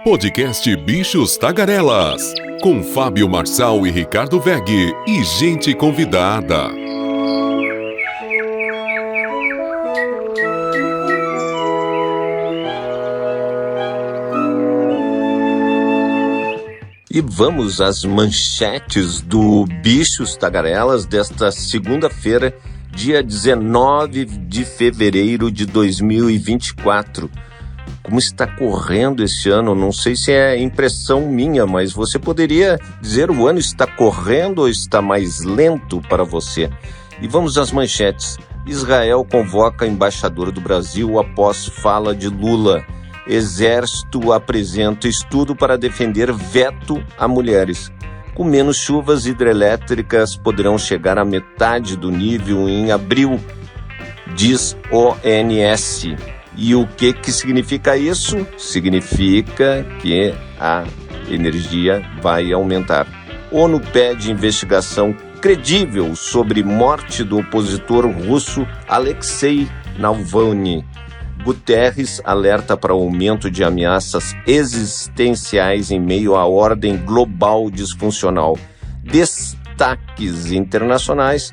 Podcast Bichos Tagarelas, com Fábio Marçal e Ricardo Weg e gente convidada. E vamos às manchetes do Bichos Tagarelas desta segunda-feira, dia 19 de fevereiro de 2024. Como está correndo esse ano? Não sei se é impressão minha, mas você poderia dizer o ano está correndo ou está mais lento para você? E vamos às manchetes. Israel convoca embaixador do Brasil após fala de Lula. Exército apresenta estudo para defender veto a mulheres. Com menos chuvas, hidrelétricas poderão chegar à metade do nível em abril, diz ONS. E o que significa isso? Significa que a energia vai aumentar. ONU pede investigação credível sobre morte do opositor russo Alexei Navalny. Guterres alerta para o aumento de ameaças existenciais em meio à ordem global disfuncional. Destaques internacionais,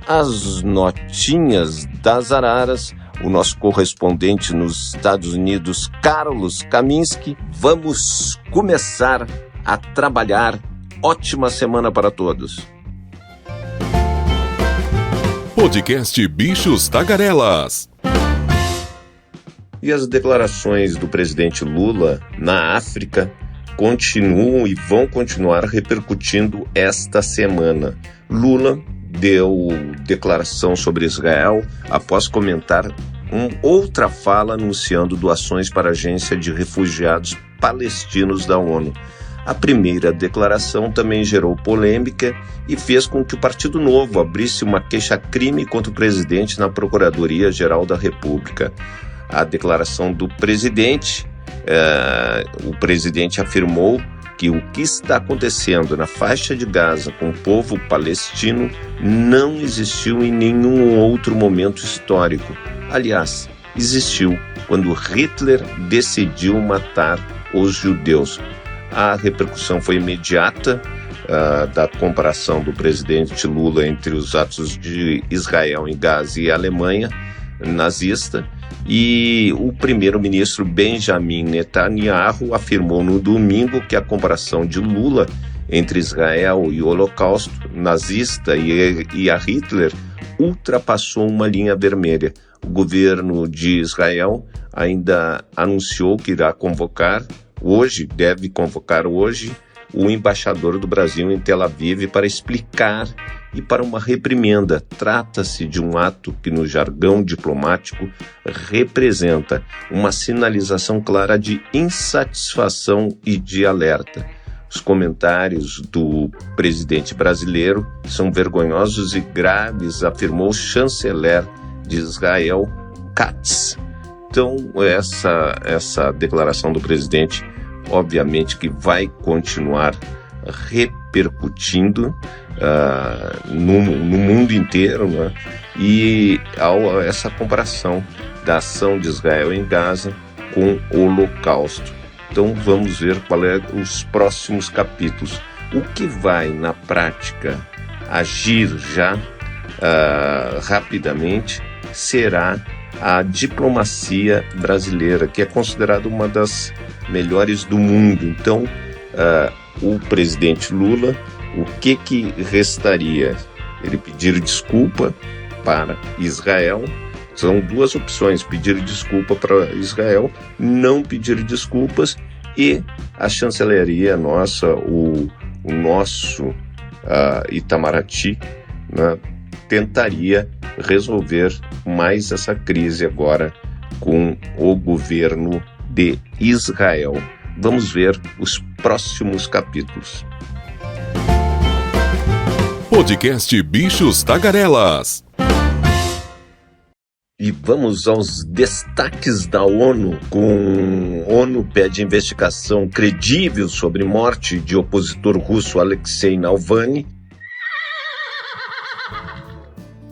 as notinhas das araras. O nosso correspondente nos Estados Unidos, Carlos Kaminski. Vamos começar a trabalhar. Ótima semana para todos. Podcast Bichos Tagarelas. E as declarações do presidente Lula na África continuam e vão continuar repercutindo esta semana. Lula deu declaração sobre Israel após comentar outra fala anunciando doações para a Agência de Refugiados Palestinos da ONU. A primeira declaração também gerou polêmica e fez com que o Partido Novo abrisse uma queixa-crime contra o presidente na Procuradoria-Geral da República. A declaração do presidente, o presidente afirmou que o que está acontecendo na faixa de Gaza com o povo palestino não existiu em nenhum outro momento histórico. Aliás, existiu quando Hitler decidiu matar os judeus. A repercussão foi imediata da comparação do presidente Lula entre os atos de Israel em Gaza e a Alemanha nazista. E o primeiro-ministro Benjamin Netanyahu afirmou no domingo que a comparação de Lula entre Israel e o Holocausto nazista e a Hitler ultrapassou uma linha vermelha. O governo de Israel ainda anunciou que irá deve convocar hoje, o embaixador do Brasil em Tel Aviv para explicar e para uma reprimenda. Trata-se de um ato que, no jargão diplomático, representa uma sinalização clara de insatisfação e de alerta. Os comentários do presidente brasileiro são vergonhosos e graves, afirmou o chanceler de Israel, Katz. Então, essa declaração do presidente, obviamente que vai continuar repercutindo no mundo inteiro, né? E essa comparação da ação de Israel em Gaza com o Holocausto. Então vamos ver qual é os próximos capítulos. O que vai na prática agir já rapidamente será a diplomacia brasileira, que é considerada uma das melhores do mundo. Então o presidente Lula, o que restaria? Ele pedir desculpa para Israel. São duas opções: pedir desculpa para Israel, não pedir desculpas, e a chancelaria nossa, o nosso Itamaraty, né, tentaria resolver mais essa crise agora com o governo de Israel. Vamos ver os próximos capítulos. Podcast Bichos Tagarelas. E vamos aos destaques da ONU. ONU pede investigação credível sobre morte de opositor russo Alexei Navalny.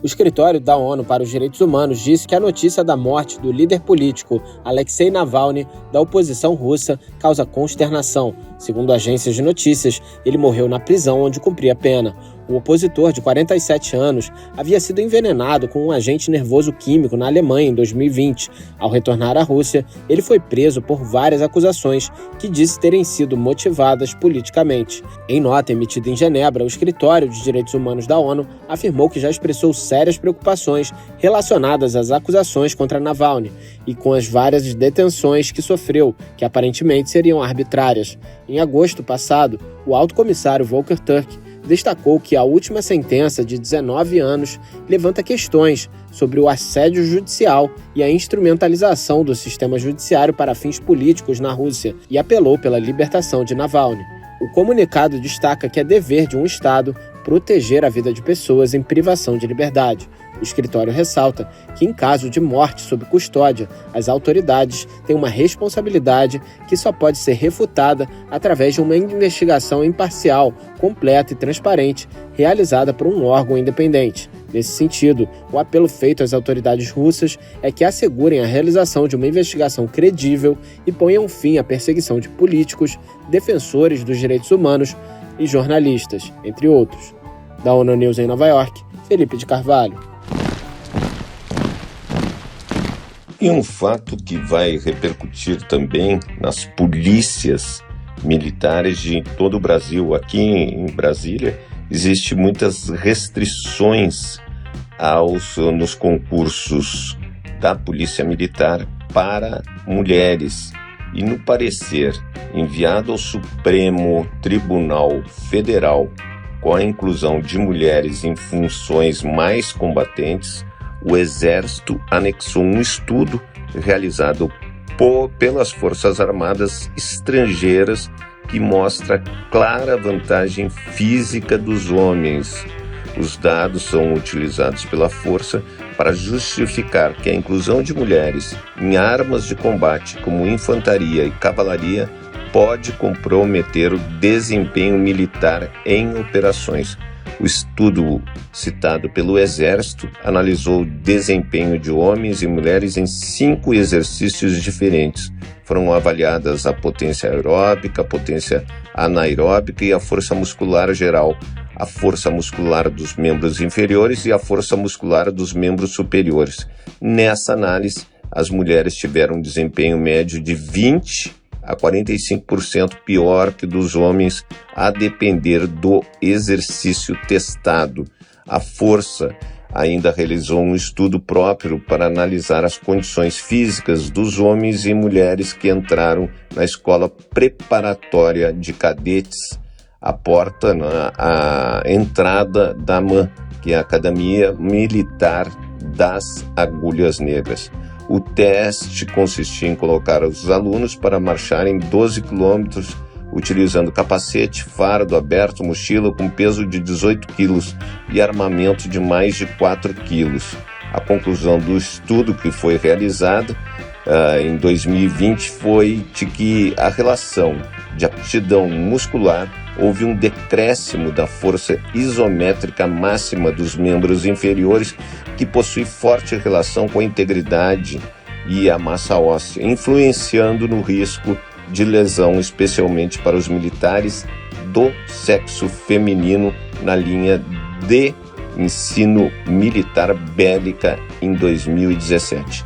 O escritório da ONU para os Direitos Humanos disse que a notícia da morte do líder político Alexei Navalny, da oposição russa, causa consternação. Segundo agências de notícias, ele morreu na prisão onde cumpria pena. O opositor, de 47 anos, havia sido envenenado com um agente nervoso químico na Alemanha em 2020. Ao retornar à Rússia, ele foi preso por várias acusações que disse terem sido motivadas politicamente. Em nota emitida em Genebra, o Escritório de Direitos Humanos da ONU afirmou que já expressou sérias preocupações relacionadas às acusações contra Navalny e com as várias detenções que sofreu, que aparentemente seriam arbitrárias. Em agosto passado, o alto comissário Volker Turk destacou que a última sentença de 19 anos levanta questões sobre o assédio judicial e a instrumentalização do sistema judiciário para fins políticos na Rússia e apelou pela libertação de Navalny. O comunicado destaca que é dever de um Estado proteger a vida de pessoas em privação de liberdade. O escritório ressalta que, em caso de morte sob custódia, as autoridades têm uma responsabilidade que só pode ser refutada através de uma investigação imparcial, completa e transparente, realizada por um órgão independente. Nesse sentido, o apelo feito às autoridades russas é que assegurem a realização de uma investigação credível e ponham fim à perseguição de políticos, defensores dos direitos humanos e jornalistas, entre outros. Da ONU News em Nova York, Felipe de Carvalho. E um fato que vai repercutir também nas polícias militares de todo o Brasil. Aqui em Brasília, existem muitas restrições nos concursos da Polícia Militar para mulheres. E no parecer enviado ao Supremo Tribunal Federal com a inclusão de mulheres em funções mais combatentes, o Exército anexou um estudo realizado pelas Forças Armadas estrangeiras que mostra clara vantagem física dos homens. Os dados são utilizados pela Força para justificar que a inclusão de mulheres em armas de combate como infantaria e cavalaria pode comprometer o desempenho militar em operações. O estudo citado pelo Exército analisou o desempenho de homens e mulheres em 5 exercícios diferentes. Foram avaliadas a potência aeróbica, a potência anaeróbica e a força muscular geral, a força muscular dos membros inferiores e a força muscular dos membros superiores. Nessa análise, as mulheres tiveram um desempenho médio de 20% a 45% pior que dos homens, a depender do exercício testado. A Força ainda realizou um estudo próprio para analisar as condições físicas dos homens e mulheres que entraram na Escola Preparatória de Cadetes, a entrada da AMAN, que é a Academia Militar das Agulhas Negras. O teste consistia em colocar os alunos para marcharem 12 quilômetros utilizando capacete, fardo aberto, mochila com peso de 18 quilos e armamento de mais de 4 quilos. A conclusão do estudo que foi realizado em 2020 foi de que a relação de aptidão muscular houve um decréscimo da força isométrica máxima dos membros inferiores, que possui forte relação com a integridade e a massa óssea, influenciando no risco de lesão, especialmente para os militares do sexo feminino na linha de ensino militar bélica em 2017.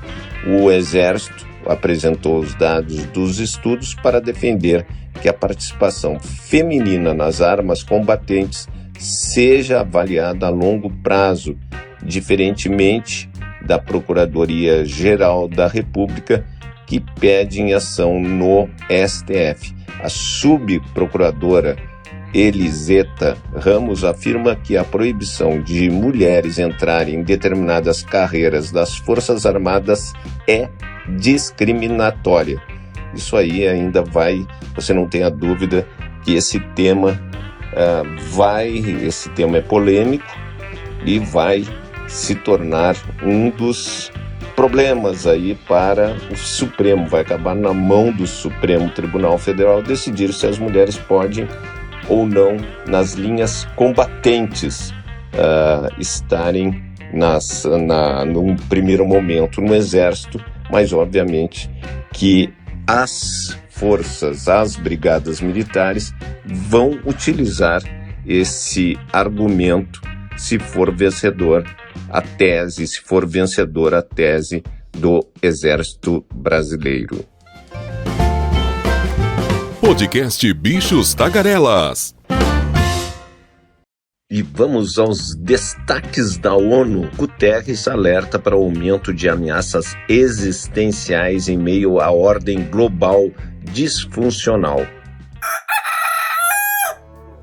O Exército apresentou os dados dos estudos para defender que a participação feminina nas armas combatentes seja avaliada a longo prazo, diferentemente da Procuradoria-Geral da República, que pede em ação no STF. A subprocuradora Eliseta Ramos afirma que a proibição de mulheres entrarem em determinadas carreiras das Forças Armadas é discriminatória. Isso aí ainda você não tenha dúvida que esse tema é polêmico e vai se tornar um dos problemas aí para o Supremo. Vai acabar na mão do Supremo Tribunal Federal decidir se as mulheres podem ou não, nas linhas combatentes, estarem num primeiro momento no Exército, mas obviamente que as brigadas militares vão utilizar esse argumento se for vencedora a tese do Exército Brasileiro. Podcast Bichos Tagarelas. E vamos aos destaques da ONU. Guterres alerta para o aumento de ameaças existenciais em meio à ordem global disfuncional.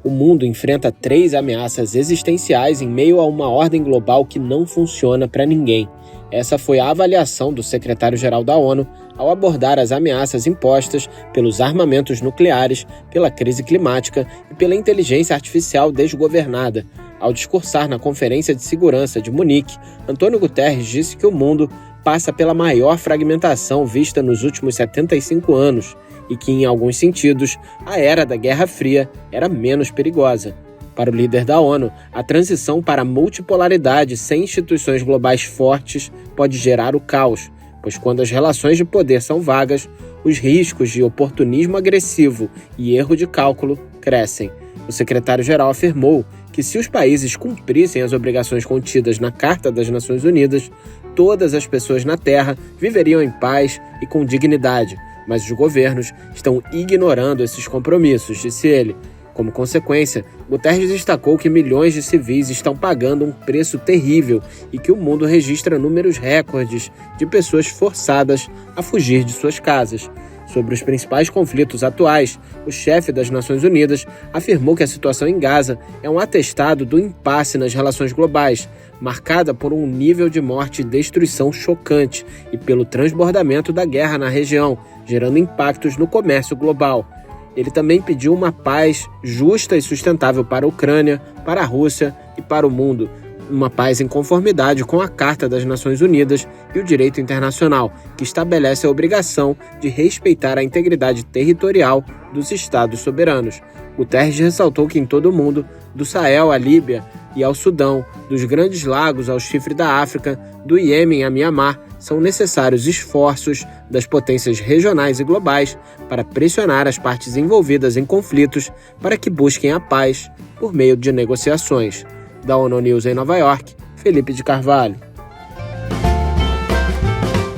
O mundo enfrenta 3 ameaças existenciais em meio a uma ordem global que não funciona para ninguém. Essa foi a avaliação do secretário-geral da ONU ao abordar as ameaças impostas pelos armamentos nucleares, pela crise climática e pela inteligência artificial desgovernada. Ao discursar na Conferência de Segurança de Munique, Antônio Guterres disse que o mundo passa pela maior fragmentação vista nos últimos 75 anos e que, em alguns sentidos, a era da Guerra Fria era menos perigosa. Para o líder da ONU, a transição para a multipolaridade sem instituições globais fortes pode gerar o caos, pois quando as relações de poder são vagas, os riscos de oportunismo agressivo e erro de cálculo crescem. O secretário-geral afirmou que se os países cumprissem as obrigações contidas na Carta das Nações Unidas, todas as pessoas na Terra viveriam em paz e com dignidade, mas os governos estão ignorando esses compromissos, disse ele. Como consequência, Guterres destacou que milhões de civis estão pagando um preço terrível e que o mundo registra números recordes de pessoas forçadas a fugir de suas casas. Sobre os principais conflitos atuais, o chefe das Nações Unidas afirmou que a situação em Gaza é um atestado do impasse nas relações globais, marcada por um nível de morte e destruição chocante e pelo transbordamento da guerra na região, gerando impactos no comércio global. Ele também pediu uma paz justa e sustentável para a Ucrânia, para a Rússia e para o mundo. Uma paz em conformidade com a Carta das Nações Unidas e o direito internacional, que estabelece a obrigação de respeitar a integridade territorial dos Estados soberanos. Guterres ressaltou que em todo o mundo, do Sahel à Líbia e ao Sudão, dos Grandes Lagos ao Chifre da África, do Iêmen a Mianmar, são necessários esforços das potências regionais e globais para pressionar as partes envolvidas em conflitos para que busquem a paz por meio de negociações. Da ONU News em Nova York, Felipe de Carvalho.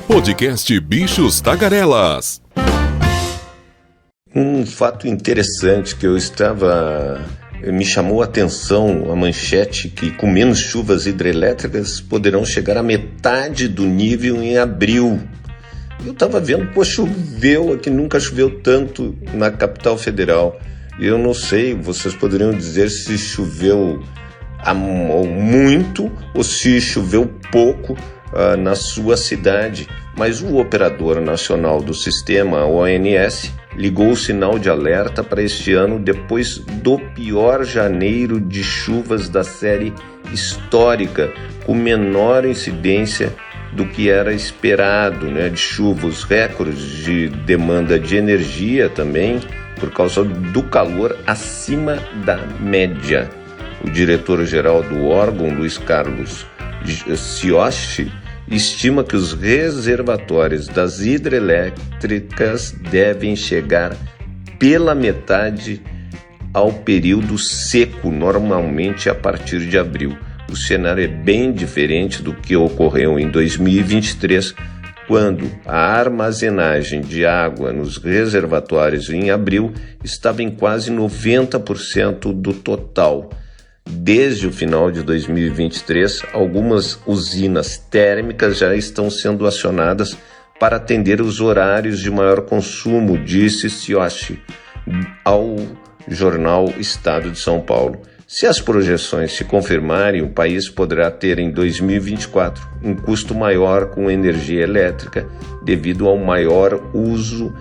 Podcast Bichos Tagarelas. Um fato interessante que me chamou a atenção a manchete que com menos chuvas hidrelétricas poderão chegar à metade do nível em abril. Eu estava vendo, choveu aqui, nunca choveu tanto na capital federal. Eu não sei, vocês poderiam dizer se choveu muito ou se choveu pouco na sua cidade, mas o operador nacional do sistema, a ONS, ligou o sinal de alerta para este ano depois do pior janeiro de chuvas da série histórica, com menor incidência do que era esperado, de chuva. Os recordes de demanda de energia também, por causa do calor acima da média. O diretor-geral do órgão, Luiz Carlos Sioshi, estima que os reservatórios das hidrelétricas devem chegar pela metade ao período seco, normalmente a partir de abril. O cenário é bem diferente do que ocorreu em 2023, quando a armazenagem de água nos reservatórios em abril estava em quase 90% do total. Desde o final de 2023, algumas usinas térmicas já estão sendo acionadas para atender os horários de maior consumo, disse Sioshi ao jornal Estado de São Paulo. Se as projeções se confirmarem, o país poderá ter em 2024 um custo maior com energia elétrica devido ao maior uso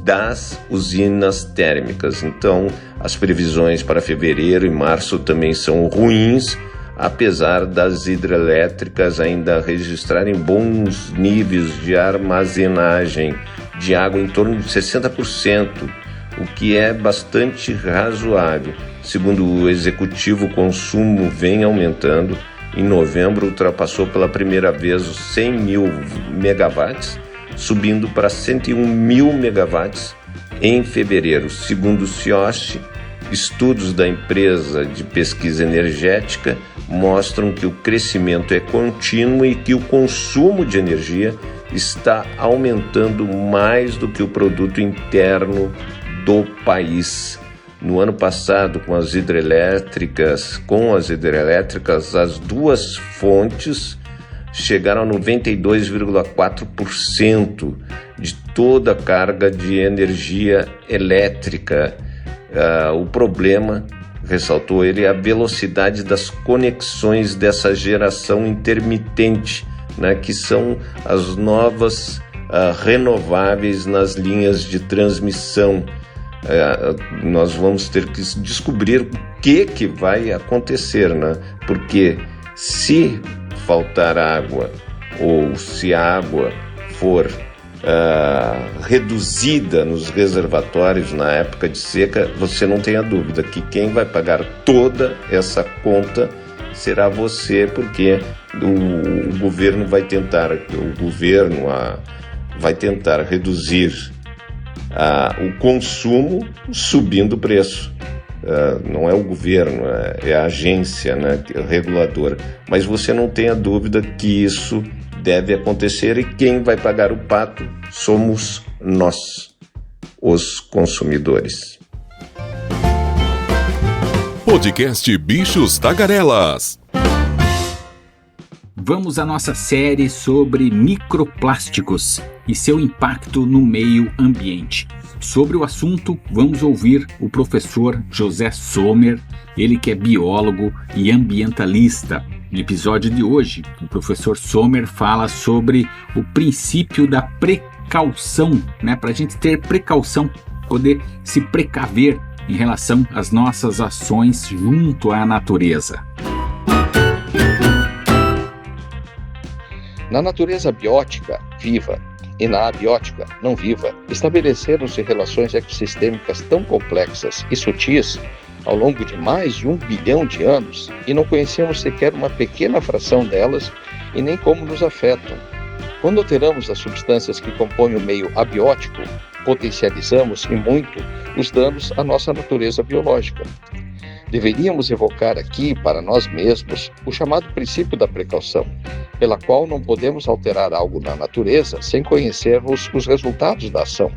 das usinas térmicas. Então, as previsões para fevereiro e março também são ruins, apesar das hidrelétricas ainda registrarem bons níveis de armazenagem de água em torno de 60%, o que é bastante razoável. Segundo o executivo, o consumo vem aumentando em novembro, ultrapassou pela primeira vez os 100 mil megawatts, subindo para 101 mil megawatts em fevereiro. Segundo o CIOSH, estudos da empresa de pesquisa energética mostram que o crescimento é contínuo e que o consumo de energia está aumentando mais do que o produto interno do país. No ano passado, com as hidrelétricas, as duas fontes chegaram a 92,4% de toda a carga de energia elétrica. O problema, ressaltou ele, é a velocidade das conexões dessa geração intermitente, né, que são as novas renováveis nas linhas de transmissão. Nós vamos ter que descobrir o que vai acontecer, né? Porque se faltar água ou se a água for reduzida nos reservatórios na época de seca, você não tenha dúvida que quem vai pagar toda essa conta será você, porque o governo vai tentar reduzir o consumo subindo o preço. Não é o governo, é a agência, né, reguladora. Mas você não tenha dúvida que isso deve acontecer, e quem vai pagar o pato somos nós, os consumidores. Podcast Bichos Tagarelas. Vamos à nossa série sobre microplásticos e seu impacto no meio ambiente. Sobre o assunto, vamos ouvir o professor José Sommer, ele que é biólogo e ambientalista. No episódio de hoje, o professor Sommer fala sobre o princípio da precaução, né? Para a gente ter precaução, poder se precaver em relação às nossas ações junto à natureza. Na natureza biótica viva e na abiótica não viva, estabeleceram-se relações ecossistêmicas tão complexas e sutis ao longo de mais de 1 bilhão de anos, e não conhecemos sequer uma pequena fração delas e nem como nos afetam. Quando alteramos as substâncias que compõem o meio abiótico, potencializamos e muito os danos à nossa natureza biológica. Deveríamos evocar aqui para nós mesmos o chamado princípio da precaução, pela qual não podemos alterar algo na natureza sem conhecermos os resultados da ação.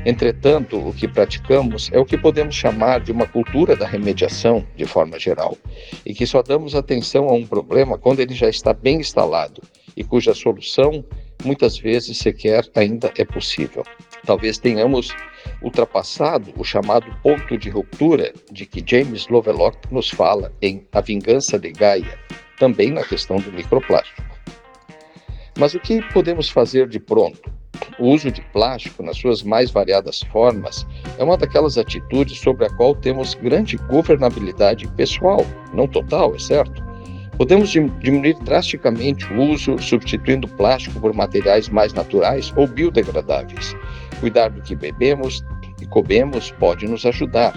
Entretanto, o que praticamos é o que podemos chamar de uma cultura da remediação, de forma geral, e que só damos atenção a um problema quando ele já está bem instalado e cuja solução muitas vezes sequer ainda é possível. Talvez tenhamos ultrapassado o chamado ponto de ruptura de que James Lovelock nos fala em A Vingança de Gaia, também na questão do microplástico. Mas o que podemos fazer de pronto? O uso de plástico, nas suas mais variadas formas, é uma daquelas atitudes sobre a qual temos grande governabilidade pessoal, não total, é certo? Podemos diminuir drasticamente o uso, substituindo o plástico por materiais mais naturais ou biodegradáveis. Cuidar do que bebemos e comemos pode nos ajudar,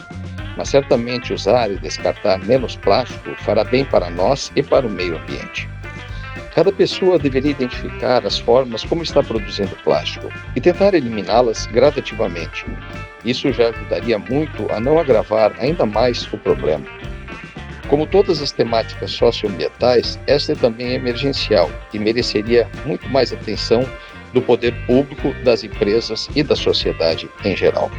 mas certamente usar e descartar menos plástico fará bem para nós e para o meio ambiente. Cada pessoa deveria identificar as formas como está produzindo plástico e tentar eliminá-las gradativamente. Isso já ajudaria muito a não agravar ainda mais o problema. Como todas as temáticas socioambientais, esta também é emergencial e mereceria muito mais atenção do poder público, das empresas e da sociedade em geral.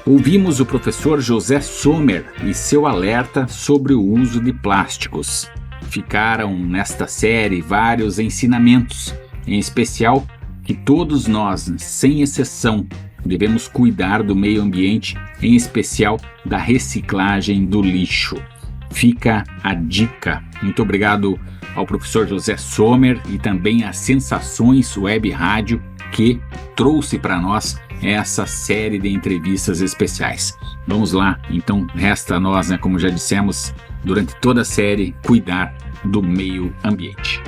Ouvimos o professor José Sommer e seu alerta sobre o uso de plásticos. Ficaram nesta série vários ensinamentos, em especial que todos nós, sem exceção, devemos cuidar do meio ambiente, em especial da reciclagem do lixo. Fica a dica. Muito obrigado ao professor José Sommer e também a Sensações Web Rádio, que trouxe para nós essa série de entrevistas especiais. Vamos lá, então resta a nós, como já dissemos, durante toda a série, cuidar do meio ambiente.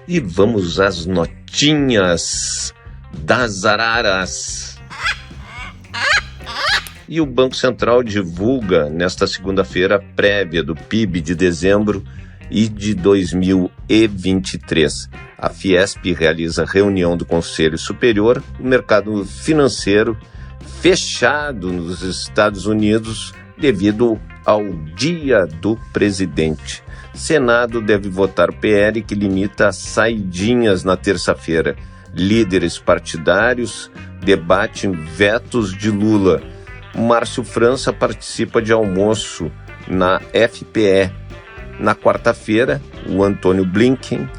E vamos às notinhas das araras. E o Banco Central divulga nesta segunda-feira a prévia do PIB de dezembro e de 2023. A Fiesp realiza reunião do Conselho Superior do Mercado Financeiro fechado nos Estados Unidos devido ao Dia do Presidente. Senado deve votar PL que limita as saidinhas na terça-feira. Líderes partidários debatem vetos de Lula. Márcio França participa de almoço na FPE. Na quarta-feira, o Antony Blinken,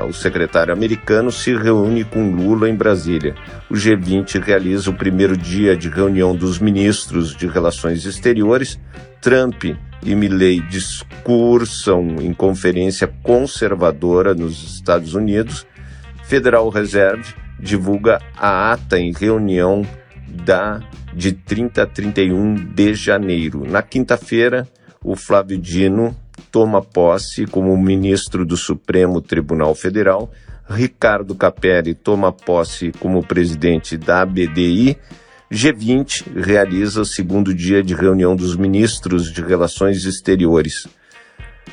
o secretário americano, se reúne com Lula em Brasília. O G20 realiza o primeiro dia de reunião dos ministros de Relações Exteriores. Trump e Milley discursam em conferência conservadora nos Estados Unidos. Federal Reserve divulga a ata em reunião de 30 a 31 de janeiro. Na quinta-feira, o Flávio Dino toma posse como ministro do Supremo Tribunal Federal. Ricardo Capelli toma posse como presidente da ABDI. G20 realiza o segundo dia de reunião dos ministros de Relações Exteriores.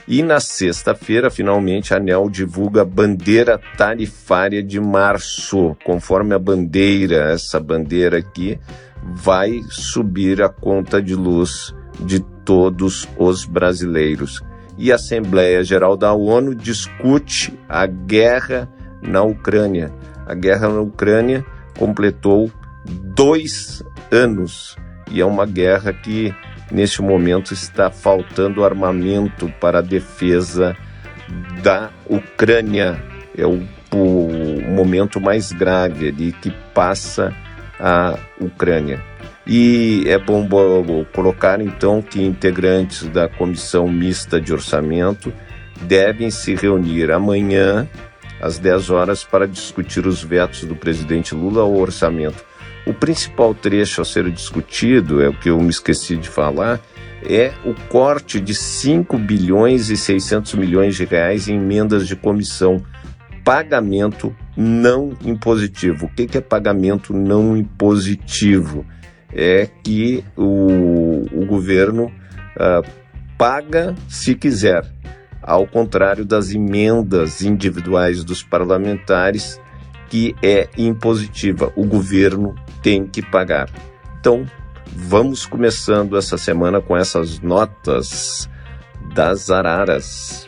E na sexta-feira, finalmente, a ANEEL divulga a bandeira tarifária de março. Conforme a bandeira, essa bandeira aqui vai subir a conta de luz de todos os brasileiros. E a Assembleia Geral da ONU discute a guerra na Ucrânia. A guerra na Ucrânia completou 2 anos e é uma guerra que, neste momento, está faltando armamento para a defesa da Ucrânia. É o momento mais grave ali que passa a Ucrânia. E é bom colocar, então, que integrantes da Comissão Mista de Orçamento devem se reunir amanhã, às 10 horas, para discutir os vetos do presidente Lula ao orçamento. O principal trecho a ser discutido, é o que eu me esqueci de falar, é o corte de 5 bilhões e 600 milhões de reais em emendas de comissão. Pagamento não impositivo. O que é pagamento não impositivo? É que o governo paga se quiser, ao contrário das emendas individuais dos parlamentares, que é impositiva. O governo tem que pagar. Então, vamos começando essa semana com essas notas das araras.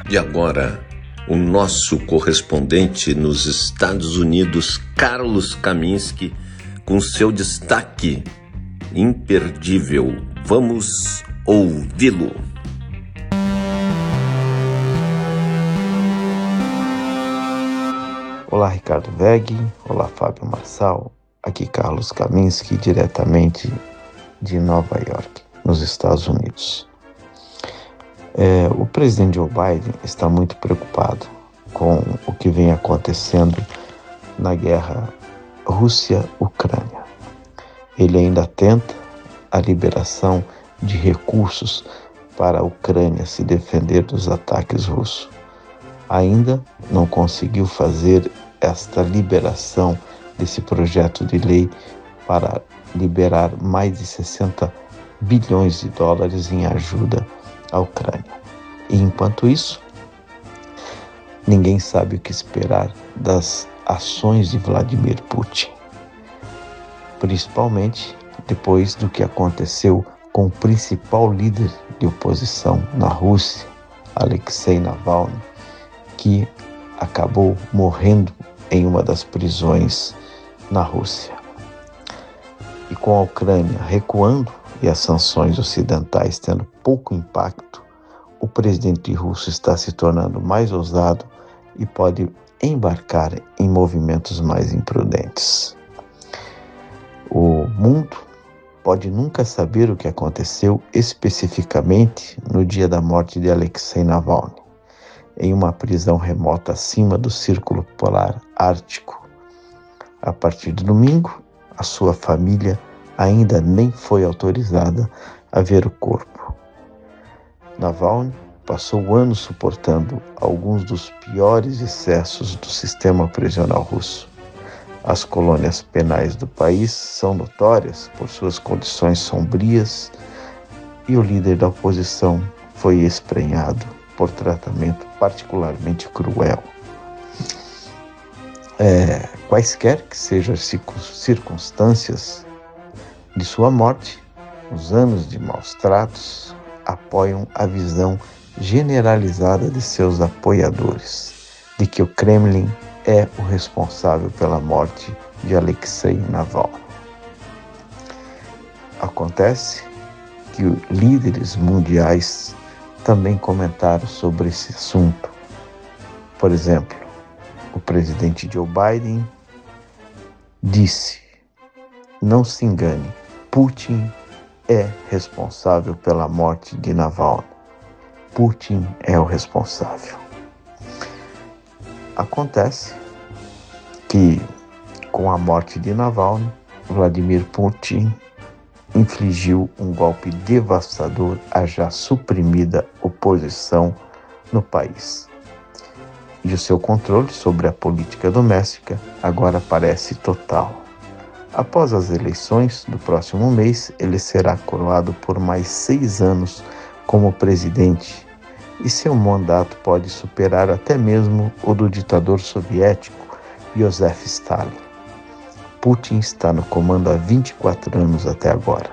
E agora, o nosso correspondente nos Estados Unidos, Carlos Kaminski, com seu destaque imperdível. Vamos ouvi-lo. Olá, Ricardo Veg. Olá, Fábio Marçal. Aqui Carlos Kaminski, diretamente de Nova York, nos Estados Unidos. O presidente Joe Biden está muito preocupado com o que vem acontecendo na guerra Rússia-Ucrânia. Ele ainda tenta a liberação de recursos para a Ucrânia se defender dos ataques russos. Ainda não conseguiu fazer esta liberação desse projeto de lei para liberar mais de 60 bilhões de dólares em ajuda à Ucrânia. E enquanto isso, ninguém sabe o que esperar das ações de Vladimir Putin, principalmente depois do que aconteceu com o principal líder de oposição na Rússia, Alexei Navalny, que acabou morrendo em uma das prisões na Rússia. E com a Ucrânia recuando e as sanções ocidentais tendo pouco impacto, o presidente russo está se tornando mais ousado e pode embarcar em movimentos mais imprudentes. O mundo pode nunca saber o que aconteceu especificamente no dia da morte de Alexei Navalny, em uma prisão remota acima do Círculo Polar Ártico. A partir de domingo, a sua família ainda nem foi autorizada a ver o corpo. Navalny passou anos suportando alguns dos piores excessos do sistema prisional russo. As colônias penais do país são notórias por suas condições sombrias e o líder da oposição foi esprenhado por tratamento particularmente cruel. Quaisquer que sejam as circunstâncias de sua morte, os anos de maus tratos apoiam a visão generalizada de seus apoiadores de que o Kremlin é o responsável pela morte de Alexei Navalny. Acontece que líderes mundiais também comentaram sobre esse assunto. Por exemplo, o presidente Joe Biden disse: não se engane, Putin é responsável pela morte de Navalny. Putin é o responsável. Acontece que, com a morte de Navalny, Vladimir Putin infligiu um golpe devastador à já suprimida oposição no país. E o seu controle sobre a política doméstica agora parece total. Após as eleições do próximo mês, ele será coroado por mais 6 anos como presidente, e seu mandato pode superar até mesmo o do ditador soviético Joseph Stalin. Putin está no comando há 24 anos até agora,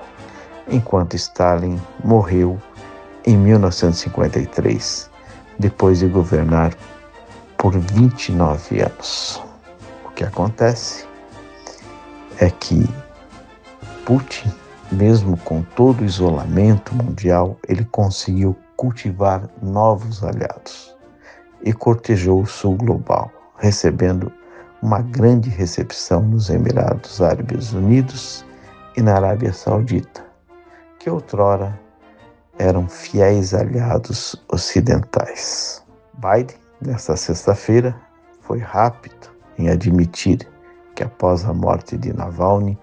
enquanto Stalin morreu em 1953, depois de governar por 29 anos. O que acontece é que Putin, mesmo com todo o isolamento mundial, ele conseguiu cultivar novos aliados e cortejou o sul global, recebendo uma grande recepção nos Emirados Árabes Unidos e na Arábia Saudita, que outrora eram fiéis aliados ocidentais. Biden, nesta sexta-feira, foi rápido em admitir que após a morte de Navalny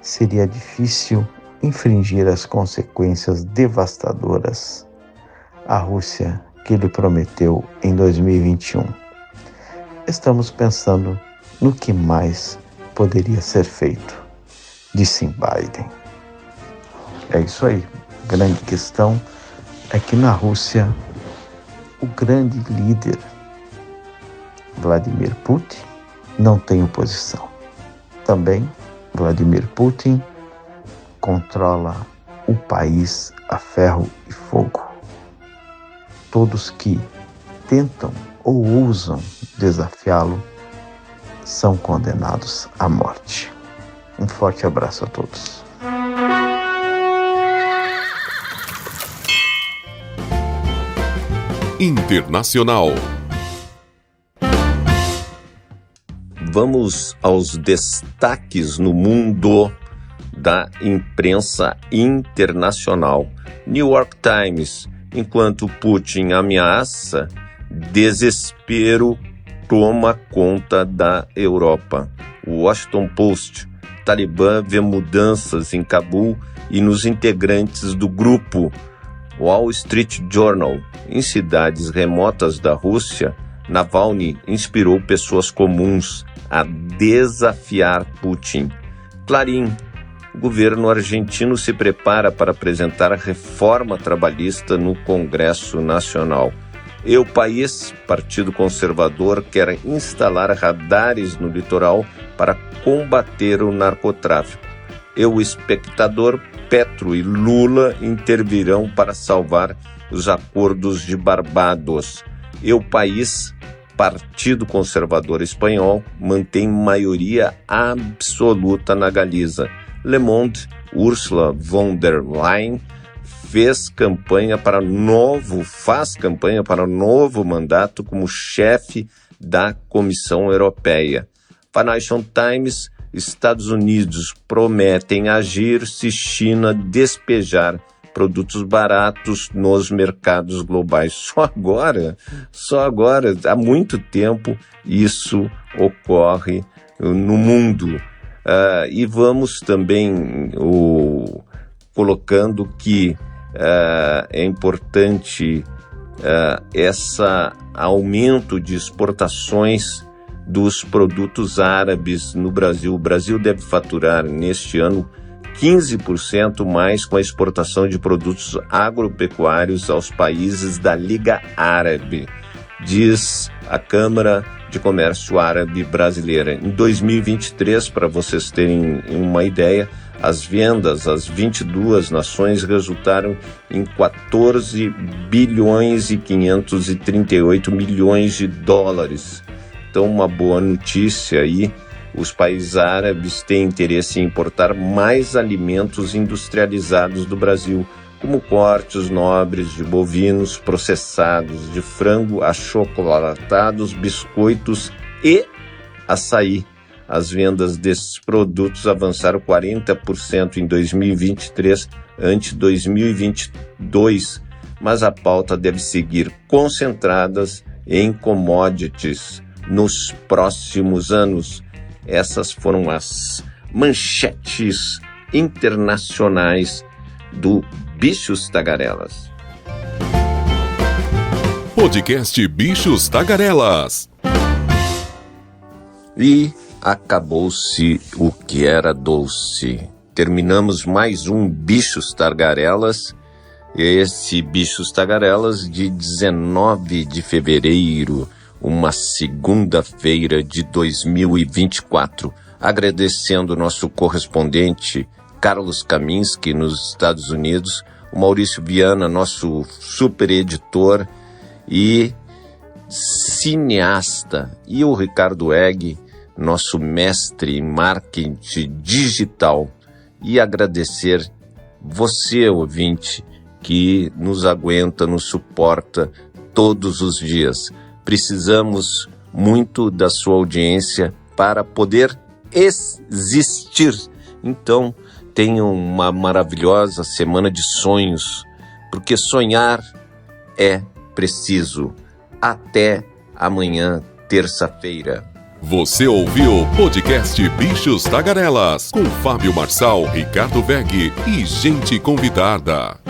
seria difícil infringir as consequências devastadoras à Rússia que lhe prometeu em 2021. Estamos pensando no que mais poderia ser feito, disse Biden. É isso aí. A grande questão é que na Rússia o grande líder Vladimir Putin não tem oposição. Também Vladimir Putin controla o país a ferro e fogo. Todos que tentam ou ousam desafiá-lo são condenados à morte. Um forte abraço a todos. Internacional. Vamos aos destaques no mundo da imprensa internacional. New York Times: enquanto Putin ameaça, desespero toma conta da Europa. Washington Post: Talibã vê mudanças em Cabul e nos integrantes do grupo. Wall Street Journal: em cidades remotas da Rússia, Navalny inspirou pessoas comuns a desafiar Putin. Clarín: o governo argentino se prepara para apresentar a reforma trabalhista no Congresso Nacional. E o País: Partido Conservador quer instalar radares no litoral para combater o narcotráfico. E o Espectador: Petro e Lula intervirão para salvar os acordos de Barbados. E o País: Partido Conservador Espanhol mantém maioria absoluta na Galiza. Le Monde: Ursula von der Leyen faz campanha para novo mandato como chefe da Comissão Europeia. Financial Times: Estados Unidos prometem agir se China despejar produtos baratos nos mercados globais. Só agora, há muito tempo isso ocorre no mundo. E vamos também colocando que é importante esse aumento de exportações dos produtos árabes no Brasil. O Brasil deve faturar neste ano 15% mais com a exportação de produtos agropecuários aos países da Liga Árabe, diz a Câmara de Comércio Árabe Brasileira. Em 2023, para vocês terem uma ideia, as vendas às 22 nações resultaram em 14 bilhões e 538 milhões de dólares. Então, uma boa notícia aí. Os países árabes têm interesse em importar mais alimentos industrializados do Brasil, como cortes nobres de bovinos, processados de frango, achocolatados, biscoitos e açaí. As vendas desses produtos avançaram 40% em 2023 ante 2022, mas a pauta deve seguir concentradas em commodities nos próximos anos. Essas foram as manchetes internacionais do Bichos Tagarelas. Podcast Bichos Tagarelas. E acabou-se o que era doce. Terminamos mais um Bichos Tagarelas. Esse Bichos Tagarelas de 19 de fevereiro, uma segunda-feira de 2024. Agradecendo nosso correspondente Carlos Kaminski nos Estados Unidos, o Maurício Viana, nosso super editor e cineasta, e o Ricardo Egg, nosso mestre em marketing digital. E agradecer você, ouvinte, que nos aguenta, nos suporta todos os dias. Precisamos muito da sua audiência para poder existir. Então, tenham uma maravilhosa semana de sonhos, porque sonhar é preciso. Até amanhã, terça-feira. Você ouviu o podcast Bichos Tagarelas, com Fábio Marçal, Ricardo Veg e gente convidada.